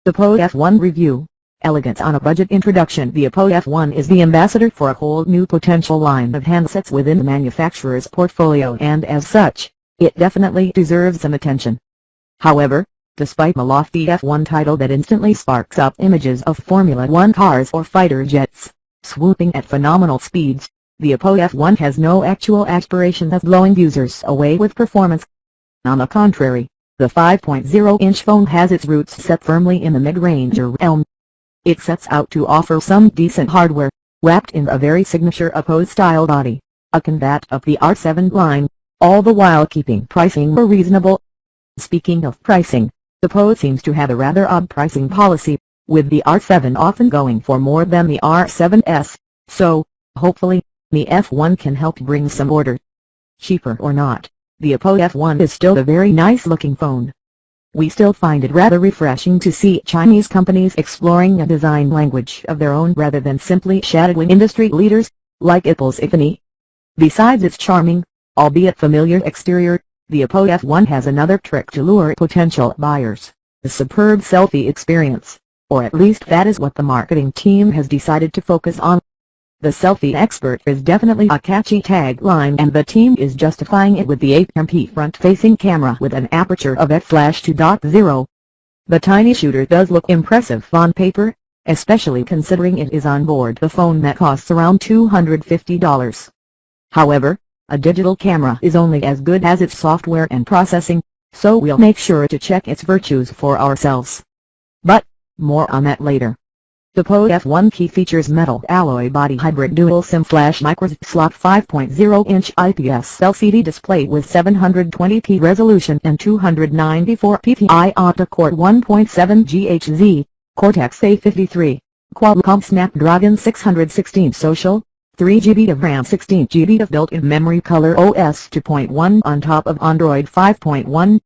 The Oppo F1 Review. Elegance on a budget introduction. The Oppo F1 is the ambassador for a whole new potential line of handsets within the manufacturer's portfolio, and as such, it definitely deserves some attention. However, despite the lofty F1 title that instantly sparks up images of Formula One cars or fighter jets, swooping at phenomenal speeds, the Oppo F1 has no actual aspirations of blowing users away with performance. On the contrary, the 5.0-inch phone has its roots set firmly in the mid-range realm. It sets out to offer some decent hardware, wrapped in a very signature Oppo-style body, akin that of the R7 line, all the while keeping pricing reasonable. Speaking of pricing, the Oppo seems to have a rather odd pricing policy, with the R7 often going for more than the R7s, so, hopefully, the F1 can help bring some order. Cheaper or not, the Oppo F1 is still a very nice-looking phone. We still find it rather refreshing to see Chinese companies exploring a design language of their own rather than simply shadowing industry leaders, like Apple's iPhone. Besides its charming, albeit familiar exterior, the Oppo F1 has another trick to lure potential buyers: the superb selfie experience, or at least that is what the marketing team has decided to focus on. The selfie expert is definitely a catchy tagline, and the team is justifying it with the 8MP front-facing camera with an aperture of f/2.0. The tiny shooter does look impressive on paper, especially considering it is on board the phone that costs around $250. However, a digital camera is only as good as its software and processing, so we'll make sure to check its virtues for ourselves. But, more on that later. The Oppo F1 key features metal alloy body, hybrid dual SIM flash micro slot, 5.0-inch IPS LCD display with 720p resolution and 294 ppi octa-core 1.7 GHz, Cortex-A53, Qualcomm Snapdragon 616 social, 3GB of RAM, 16GB of built-in memory, color OS 2.1 on top of Android 5.1,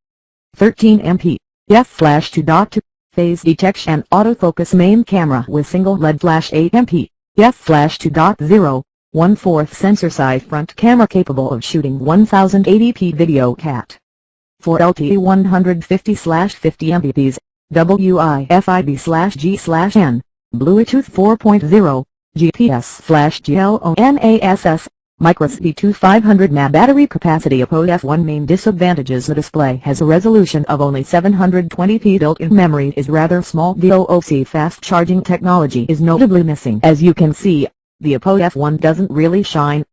13MP, f/2.2. Phase detection and autofocus, main camera with single LED flash, 8MP, f/2.0, 1/4 sensor size front camera capable of shooting 1080p video cat. 4 LTE 150/50 Mbps, WI-FIB/G/N, Bluetooth 4.0, GPS/GLONASS, microSD 500 mAh battery capacity. Oppo F1 main disadvantages: the display has a resolution of only 720p, built-in memory is rather small, DOOC fast charging technology is notably missing. As you can see, the Oppo F1 doesn't really shine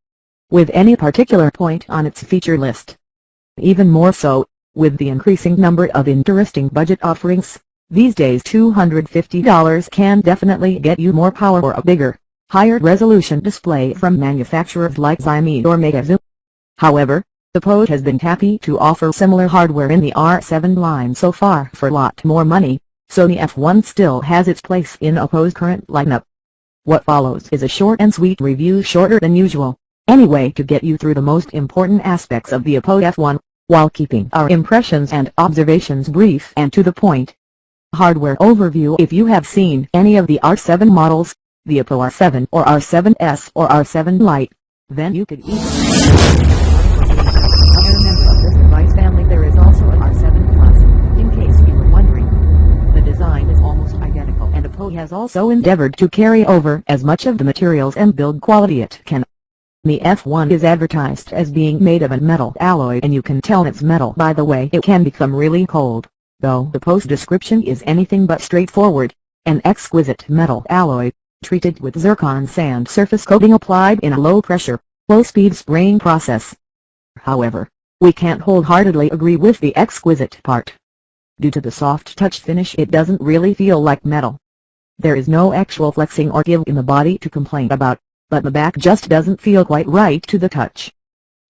with any particular point on its feature list. Even more so, with the increasing number of interesting budget offerings, these days $250 can definitely get you more power or a bigger, higher resolution display from manufacturers like Xiaomi or Meizu. However, the Oppo has been happy to offer similar hardware in the R7 line so far for a lot more money, so the F1 still has its place in Oppo's current lineup. What follows is a short and sweet review, shorter than usual, anyway, to get you through the most important aspects of the Oppo F1, while keeping our impressions and observations brief and to the point. Hardware overview: if you have seen any of the R7 models, the Oppo R7 or R7s or R7 Lite, then you could easily another member of this device family. There is also an R7 Plus, in case you were wondering. The design is almost identical, and Oppo has also endeavored to carry over as much of the materials and build quality it can. The F1 is advertised as being made of a metal alloy, and you can tell it's metal by the way it can become really cold, though the post description is anything but straightforward: an exquisite metal alloy, treated with zircon sand surface coating applied in a low-pressure, low-speed spraying process. However, we can't wholeheartedly agree with the exquisite part. Due to the soft touch finish, it doesn't really feel like metal. There is no actual flexing or give in the body to complain about, but the back just doesn't feel quite right to the touch.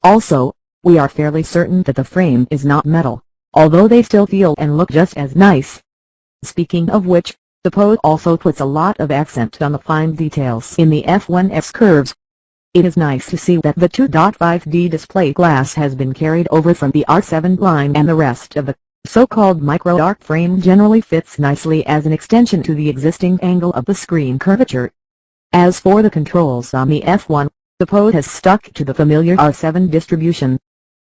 Also, we are fairly certain that the frame is not metal, although they still feel and look just as nice. Speaking of which, the Oppo also puts a lot of accent on the fine details in the F1's curves. It is nice to see that the 2.5D display glass has been carried over from the R7 line, and the rest of the so-called micro arc frame generally fits nicely as an extension to the existing angle of the screen curvature. As for the controls on the F1, the Oppo has stuck to the familiar R7 distribution.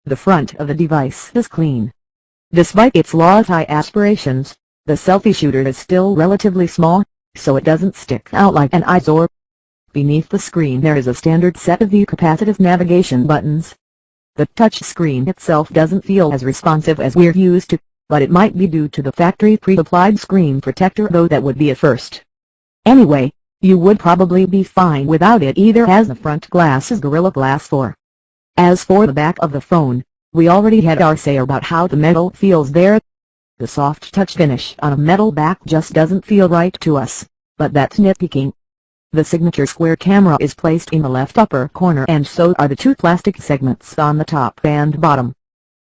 The front of the device is clean. Despite its lofty aspirations, The selfie shooter is still relatively small, so it doesn't stick out like an eyesore. Beneath the screen there is a standard set of the capacitive navigation buttons. The touch screen itself doesn't feel as responsive as we're used to, but it might be due to the factory pre-applied screen protector, though that would be a first. Anyway, you would probably be fine without it either, as the front glass is Gorilla Glass 4. As for the back of the phone, we already had our say about how the metal feels there. The soft touch finish on a metal back just doesn't feel right to us, but that's nitpicking. The signature square camera is placed in the left upper corner, and so are the two plastic segments on the top and bottom.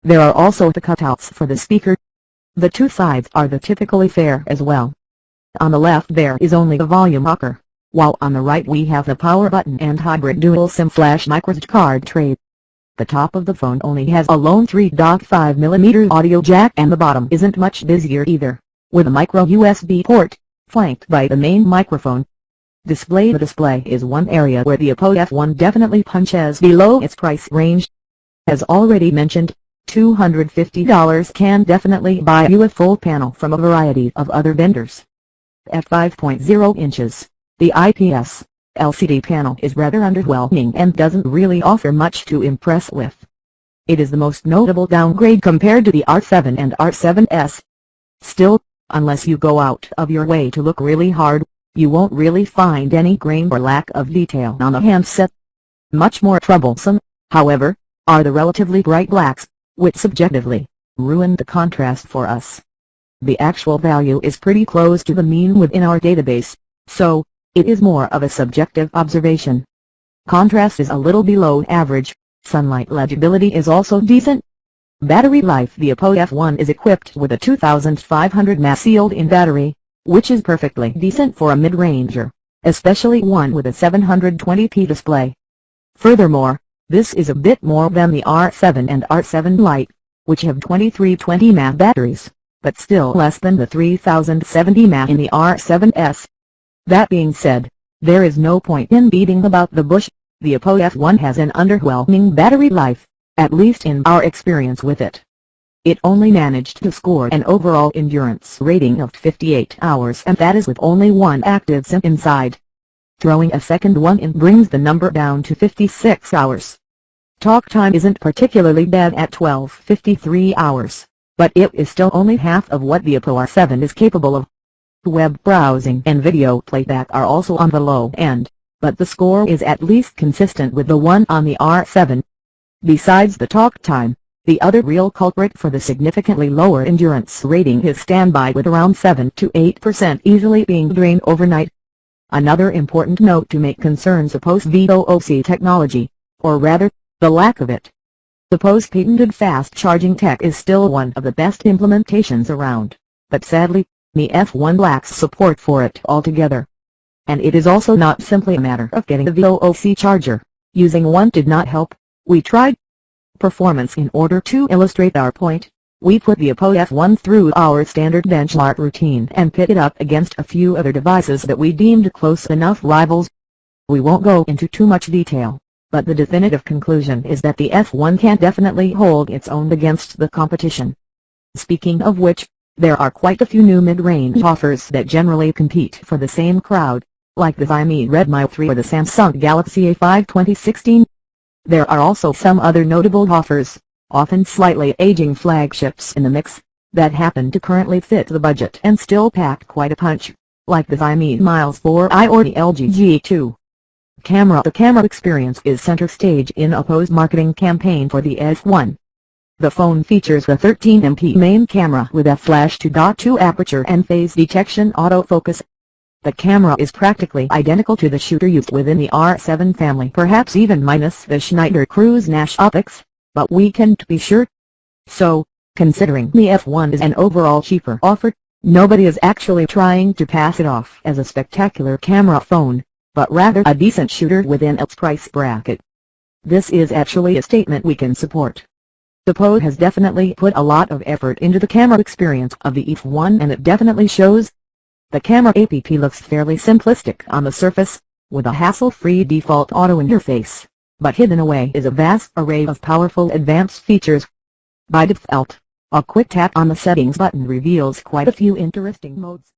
There are also the cutouts for the speaker. The two sides are the typically fair as well. On the left there is only the volume rocker, while on the right we have the power button and hybrid dual SIM flash microSD card tray. The top of the phone only has a lone 3.5mm audio jack, and the bottom isn't much busier either, with a micro USB port, flanked by the main microphone. The display is one area where the Oppo F1 definitely punches below its price range. As already mentioned, $250 can definitely buy you a full panel from a variety of other vendors. At 5.0 inches, the IPS LCD panel is rather underwhelming and doesn't really offer much to impress with. It is the most notable downgrade compared to the R7 and R7s. Still, unless you go out of your way to look really hard, you won't really find any grain or lack of detail on the handset. Much more troublesome, however, are the relatively bright blacks, which subjectively ruin the contrast for us. The actual value is pretty close to the mean within our database, so it is more of a subjective observation. Contrast is a little below average, sunlight legibility is also decent. Battery life: the Oppo F1 is equipped with a 2500 mAh sealed-in battery, which is perfectly decent for a mid-ranger, especially one with a 720p display. Furthermore, this is a bit more than the R7 and R7 Lite, which have 2320 mAh batteries, but still less than the 3070 mAh in the R7s. That being said, there is no point in beating about the bush. The Oppo F1 has an underwhelming battery life, at least in our experience with it. It only managed to score an overall endurance rating of 58 hours, and that is with only one active SIM inside. Throwing a second one in brings the number down to 56 hours. Talk time isn't particularly bad at 12.53 hours, but it is still only half of what the Oppo R7 is capable of. Web browsing and video playback are also on the low end, but the score is at least consistent with the one on the R7. Besides the talk time, the other real culprit for the significantly lower endurance rating is standby, with around 7 to 8% easily being drained overnight. Another important note to make concerns Oppo's VOOC technology, or rather, the lack of it. Oppo's patented fast charging tech is still one of the best implementations around, but sadly, the F1 lacks support for it altogether. And it is also not simply a matter of getting a VOOC charger. Using one did not help. We tried performance. In order to illustrate our point, we put the Oppo F1 through our standard benchmark routine and pit it up against a few other devices that we deemed close enough rivals. We won't go into too much detail, but the definitive conclusion is that the F1 can definitely hold its own against the competition. Speaking of which, there are quite a few new mid-range offers that generally compete for the same crowd, like the Xiaomi Redmi 3 or the Samsung Galaxy A5 2016. There are also some other notable offers, often slightly aging flagships in the mix, that happen to currently fit the budget and still pack quite a punch, like the Xiaomi Miles 4i or the LG G2. The camera experience is center stage in Oppo's marketing campaign for the F1. The phone features the 13MP main camera with a flash 2.2 aperture and phase detection autofocus. The camera is practically identical to the shooter used within the R7 family, perhaps even minus the Schneider Cruise Nash optics, but we can't be sure. So, considering the F1 is an overall cheaper offer, nobody is actually trying to pass it off as a spectacular camera phone, but rather a decent shooter within its price bracket. This is actually a statement we can support. Oppo has definitely put a lot of effort into the camera experience of the F1, and it definitely shows. The camera app looks fairly simplistic on the surface, with a hassle-free default auto interface, but hidden away is a vast array of powerful advanced features. By default, A quick tap on the settings button reveals quite a few interesting modes.